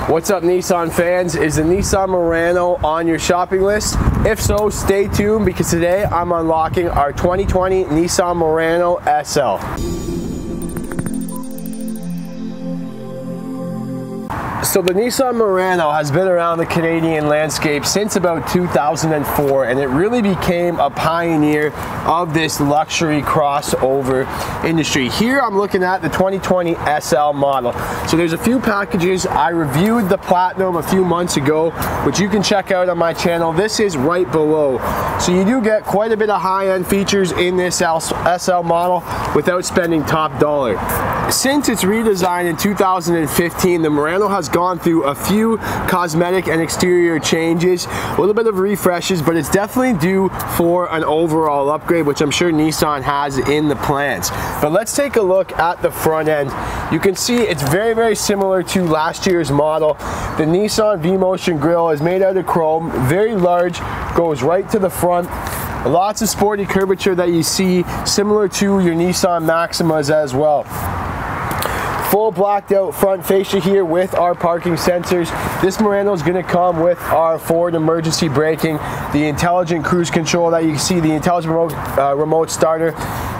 What's up, Nissan fans? Is the Nissan Murano on your shopping list? If so, stay tuned because today I'm unlocking our 2020 Nissan Murano SL. So the Nissan Murano has been around the Canadian landscape since about 2004, and it really became a pioneer of this luxury crossover industry. Here I'm looking at the 2020 SL model. So there's a few packages. I reviewed the Platinum a few months ago, which you can check out on my channel. This is right below. So you do get quite a bit of high-end features in this SL model without spending top dollar. Since its redesign in 2015, the Murano has gone through a few cosmetic and exterior changes, a little bit of refreshes, but it's definitely due for an overall upgrade, which I'm sure Nissan has in the plans. But let's take a look at the front end. You can see it's very, very similar to last year's model. The Nissan V-Motion grille is made out of chrome, very large, goes right to the front. Lots of sporty curvature that you see, similar to your Nissan Maximas as well. Full blacked out front fascia here with our parking sensors. This Murano is going to come with our forward emergency braking, the intelligent cruise control that you can see, the intelligent remote starter.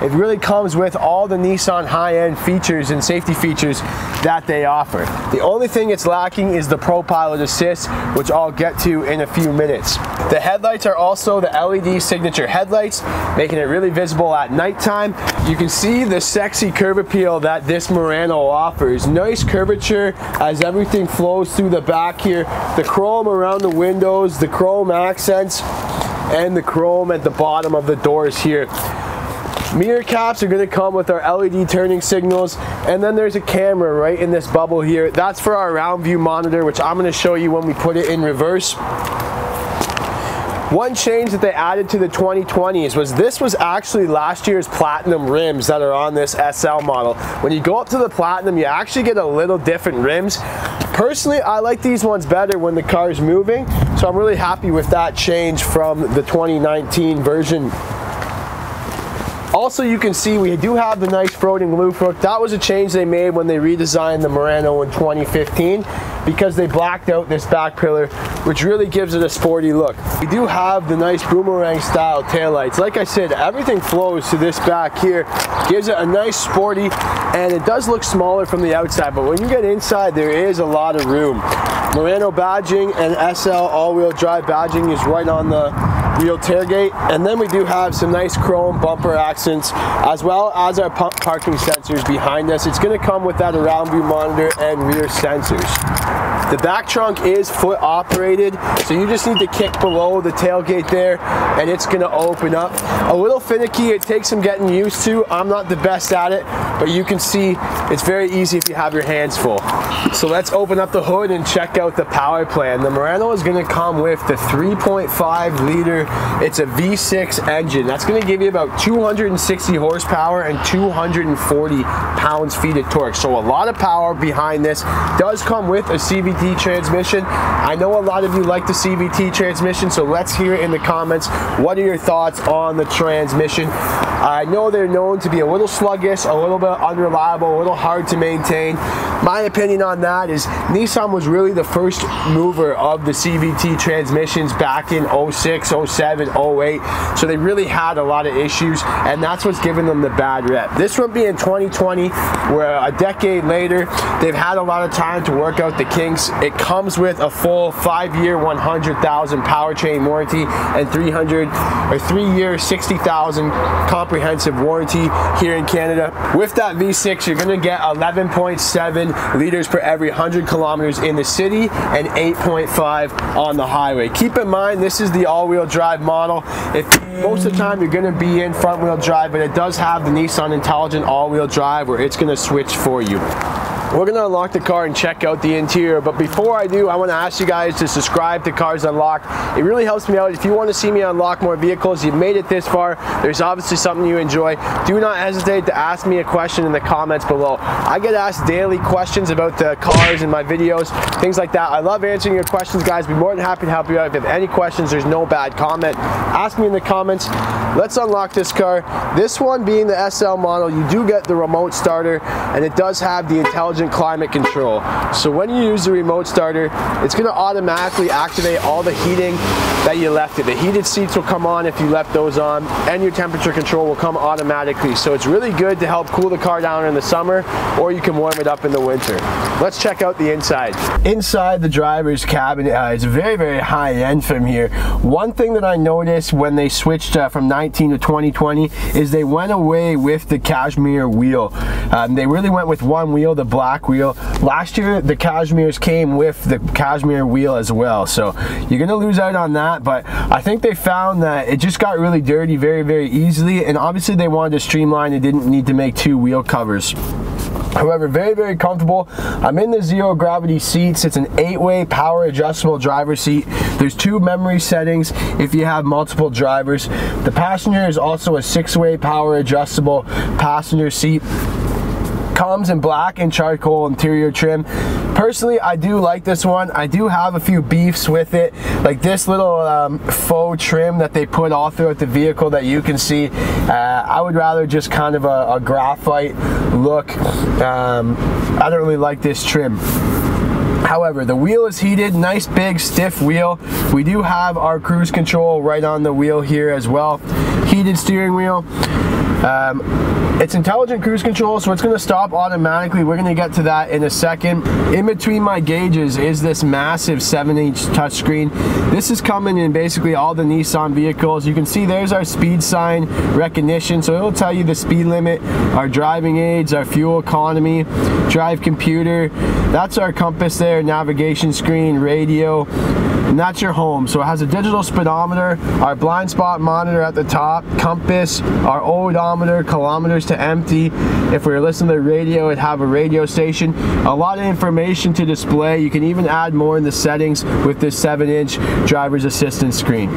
It really comes with all the Nissan high-end features and safety features that they offer. The only thing it's lacking is the Pro Pilot Assist, which I'll get to in a few minutes. The headlights are also the LED signature headlights, making it really visible at nighttime. You can see the sexy curb appeal that this Murano offers. Nice curvature as everything flows through the back here. The chrome around the windows, the chrome accents, and the chrome at the bottom of the doors here. Mirror caps are going to come with our LED turning signals, and then there's a camera right in this bubble here. That's for our round view monitor, which I'm going to show you when we put it in reverse. One change that they added to the 2020s was this was actually last year's Platinum rims that are on this SL model. When you go up to the Platinum, you actually get a little different rims. Personally, I like these ones better when the car is moving, so I'm really happy with that change from the 2019 version. Also, you can see we do have the nice floating loop hook. That was a change they made when they redesigned the Murano in 2015 because they blacked out this back pillar, which really gives it a sporty look. We do have the nice boomerang style taillights. Like I said, everything flows to this back here, gives it a nice sporty, and it does look smaller from the outside, but when you get inside, there is a lot of room. Murano badging and SL all-wheel drive badging is right on the wheel tailgate, and then we do have some nice chrome bumper accents as well as our parking sensors behind us. It's going to come with that around view monitor and rear sensors. The back trunk is foot operated, so you just need to kick below the tailgate there and it's going to open up. A little finicky, it takes some getting used to. I'm not the best at it, but you can see it's very easy if you have your hands full. So let's open up the hood and check out the power plan. The Murano is going to come with the 3.5 liter, it's a V6 engine. That's going to give you about 260 horsepower and 240 pounds-feet of torque. So a lot of power behind this. Does come with a CVT transmission. I know a lot of you like the CVT transmission, so let's hear in the comments, what are your thoughts on the transmission? I know they're known to be a little sluggish, a little bit unreliable, a little hard to maintain. My opinion on that is Nissan was really the first mover of the CVT transmissions back in 06, 07, 08, so they really had a lot of issues, and that's what's given them the bad rep. This one being 2020, we're a decade later, they've had a lot of time to work out the kinks. It comes with a full 5-year 100,000 powertrain warranty and 3-year 60,000 comprehensive warranty here in Canada. With that V6, you're going to get 11.7 liters per every 100 kilometers in the city and 8.5 on the highway. Keep in mind, this is the all-wheel drive model. Most of the time you're going to be in front-wheel drive, but it does have the Nissan Intelligent all-wheel drive where it's going to switch for you. We're going to unlock the car and check out the interior, but before I do, I want to ask you guys to subscribe to Cars Unlocked. It really helps me out. If you want to see me unlock more vehicles, you've made it this far, there's obviously something you enjoy. Do not hesitate to ask me a question in the comments below. I get asked daily questions about the cars in my videos, things like that. I love answering your questions, guys. Be more than happy to help you out. If you have any questions, there's no bad comment. Ask me in the comments. Let's unlock this car. This one being the SL model, you do get the remote starter, and it does have the intelligent intelligent climate control. So when you use the remote starter, it's going to automatically activate all the heating that you left it. The heated seats will come on if you left those on, and your temperature control will come automatically. So it's really good to help cool the car down in the summer, or you can warm it up in the winter. Let's check out the inside. Inside the driver's cabin is very, very high end from here. One thing that I noticed when they switched from 19 to 2020 is they went away with the cashmere wheel. They really went with one wheel, the black wheel. Last year the cashmeres came with the cashmere wheel as well, so you're gonna lose out on that. But I think they found that it just got really dirty very, very easily, and obviously they wanted to streamline. They didn't need to make two wheel covers. However, very, very comfortable. I'm in the zero gravity seats. It's an 8-way power adjustable driver seat. There's 2 memory settings if you have multiple drivers. The passenger is also a 6-way power adjustable passenger seat. Comes in black and charcoal interior trim. Personally, I do like this one. I do have a few beefs with it, like this little faux trim that they put all throughout the vehicle that you can see. I would rather just kind of a graphite look. I don't really like this trim. However, the wheel is heated, nice big stiff wheel. We do have our cruise control right on the wheel here as well. Heated steering wheel. It's intelligent cruise control, so it's going to stop automatically. We're going to get to that in a second. In between my gauges is this massive 7-inch touchscreen. This is coming in basically all the Nissan vehicles. You can see there's our speed sign recognition, so it'll tell you the speed limit, our driving aids, our fuel economy, drive computer. That's our compass there, navigation screen, radio. And that's your home. So it has a digital speedometer, our blind spot monitor at the top, compass, our odometer, kilometers to empty. If we were listening to the radio, it'd have a radio station. A lot of information to display. You can even add more in the settings with this 7-inch driver's assistance screen.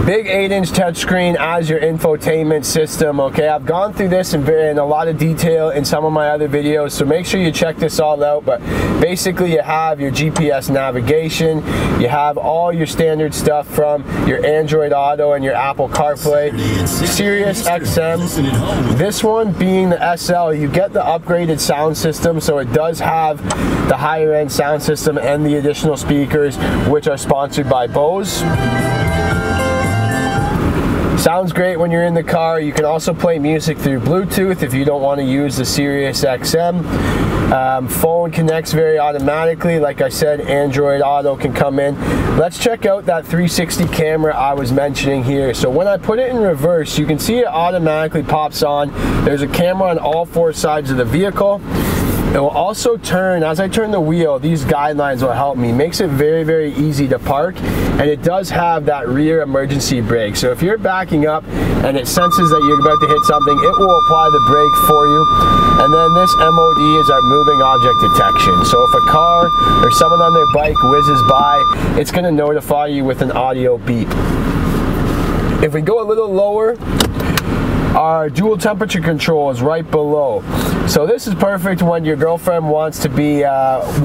Big 8-inch touchscreen as your infotainment system. Okay, I've gone through this in a lot of detail in some of my other videos, so make sure you check this all out. But basically you have your GPS navigation, you have all your standard stuff from your Android Auto and your Apple CarPlay, Sirius XM. This one being the SL, you get the upgraded sound system, so it does have the higher end sound system and the additional speakers, which are sponsored by Bose. Sounds great when you're in the car. You can also play music through Bluetooth if you don't want to use the Sirius XM. Phone connects very automatically. Like I said, Android Auto can come in. Let's check out that 360 camera I was mentioning here. So when I put it in reverse, you can see it automatically pops on. There's a camera on all 4 sides of the vehicle. It will also turn, as I turn the wheel, these guidelines will help me. Makes it very, very easy to park, and it does have that rear emergency brake. So if you're backing up and it senses that you're about to hit something, it will apply the brake for you. And then this MOD is our moving object detection. So if a car or someone on their bike whizzes by, it's going to notify you with an audio beep. If we go a little lower, our dual temperature control is right below. So this is perfect when your girlfriend wants to be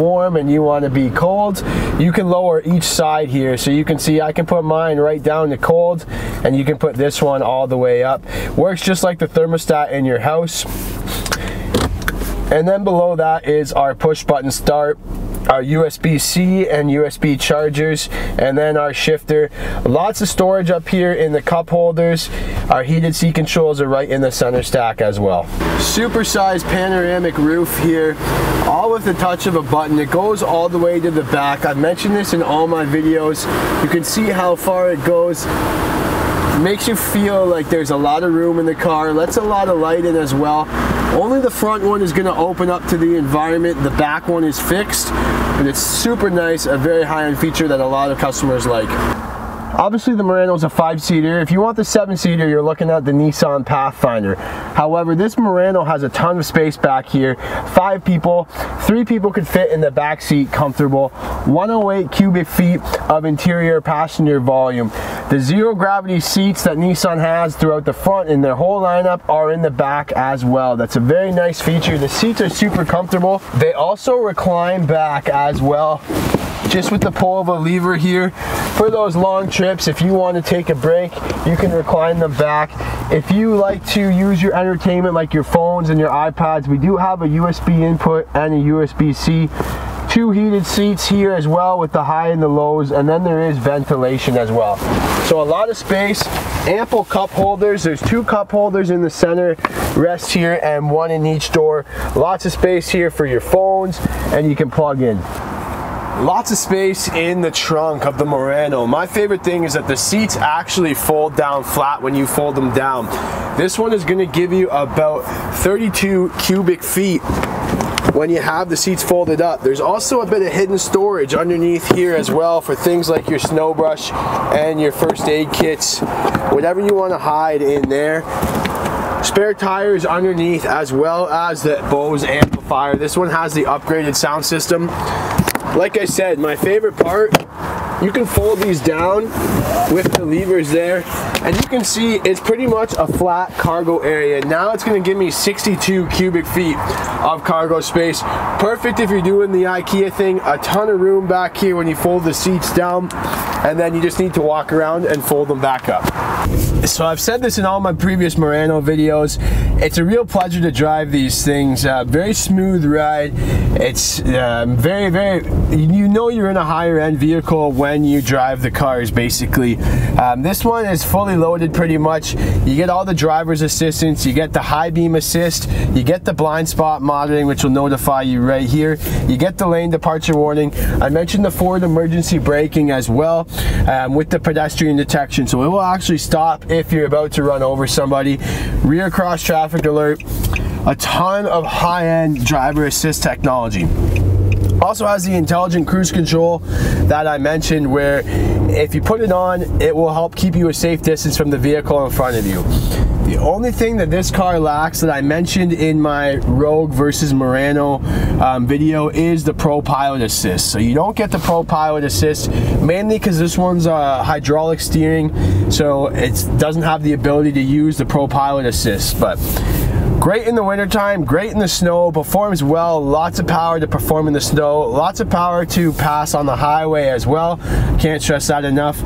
warm and you want to be cold. You can lower each side here, so you can see I can put mine right down to cold, and you can put this one all the way up. Works just like the thermostat in your house. And then below that is our push button start, our USB-C and USB chargers, and then our shifter. Lots of storage up here in the cup holders. Our heated seat controls are right in the center stack as well. Super-sized panoramic roof here, all with the touch of a button. It goes all the way to the back. I've mentioned this in all my videos. You can see how far it goes. Makes you feel like there's a lot of room in the car. Lets a lot of light in as well. Only the front one is going to open up to the environment. The back one is fixed, and it's super nice, a very high-end feature that a lot of customers like. Obviously the Murano is a 5-seater. If you want the 7-seater, you're looking at the Nissan Pathfinder. However, this Murano has a ton of space back here. 5 people, 3 people could fit in the back seat comfortable. 108 cubic feet of interior passenger volume. The zero gravity seats that Nissan has throughout the front in their whole lineup are in the back as well. That's a very nice feature. The seats are super comfortable. They also recline back as well. just with the pull of a lever here. For those long trips, if you want to take a break, you can recline them back. If you like to use your entertainment like your phones and your iPads, we do have a USB input and a USB-C. 2 heated seats here as well with the high and the lows, and then there is ventilation as well. So a lot of space, ample cup holders. There's 2 cup holders in the center rest here and 1 in each door. Lots of space here for your phones, and you can plug in. Lots of space in the trunk of the Murano. My favorite thing is that the seats actually fold down flat when you fold them down. This one is going to give you about 32 cubic feet when you have the seats folded up. There's also a bit of hidden storage underneath here as well for things like your snow brush and your first aid kits, whatever you want to hide in there. Spare tires underneath, as well as the Bose amplifier. This one has the upgraded sound system. Like I said, my favorite part, you can fold these down with the levers there, and you can see it's pretty much a flat cargo area. Now it's going to give me 62 cubic feet of cargo space. Perfect if you're doing the IKEA thing. A ton of room back here when you fold the seats down, and then you just need to walk around and fold them back up. So I've said this in all my previous Murano videos. It's a real pleasure to drive these things. Very smooth ride. It's very, you know you're in a higher end vehicle when you drive the cars, basically. This one is fully loaded pretty much. You get all the driver's assistance, you get the high beam assist, you get the blind spot monitoring, which will notify you right here. You get the lane departure warning. I mentioned the forward emergency braking as well, with the pedestrian detection. So it will actually stop if you're about to run over somebody. Rear cross traffic alert. A ton of high-end driver assist technology. Also has the intelligent cruise control that I mentioned, where if you put it on, it will help keep you a safe distance from the vehicle in front of you. The only thing that this car lacks that I mentioned in my Rogue versus Murano video is the Pro Pilot Assist. So you don't get the Pro Pilot Assist, mainly because this one's hydraulic steering, so it doesn't have the ability to use the Pro Pilot Assist. But great in the wintertime, great in the snow, performs well, lots of power to perform in the snow, lots of power to pass on the highway as well. Can't stress that enough.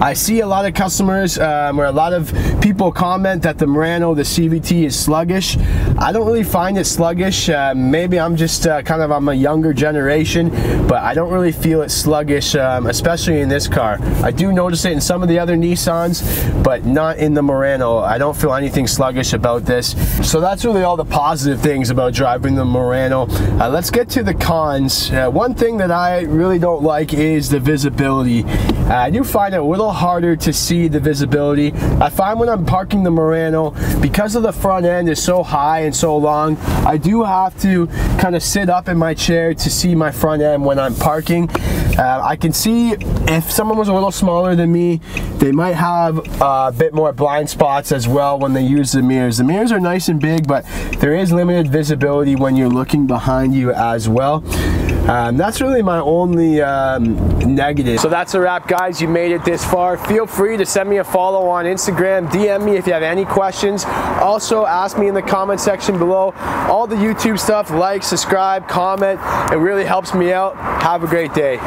I see a lot of customers, or a lot of people comment that the Murano, the CVT, is sluggish. I don't really find it sluggish. Maybe I'm just I'm a younger generation, but I don't really feel it sluggish, especially in this car. I do notice it in some of the other Nissans, but not in the Murano. I don't feel anything sluggish about this. So that's really all the positive things about driving the Murano. Let's get to the cons. One thing that I really don't like is the visibility. I do find it a little harder to see the visibility. I find when I'm parking the Murano, because of the front end is so high and so long, I do have to kind of sit up in my chair to see my front end when I'm parking. I can see if someone was a little smaller than me, they might have a bit more blind spots as well when they use the mirrors. The mirrors are nice and big, but there is limited visibility when you're looking behind you as well. That's really my only negative. So that's a wrap, guys. You made it this far. Feel free to send me a follow on Instagram, DM me if you have any questions. Also ask me in the comment section below. All the YouTube stuff, like, subscribe, comment. It really helps me out. Have a great day.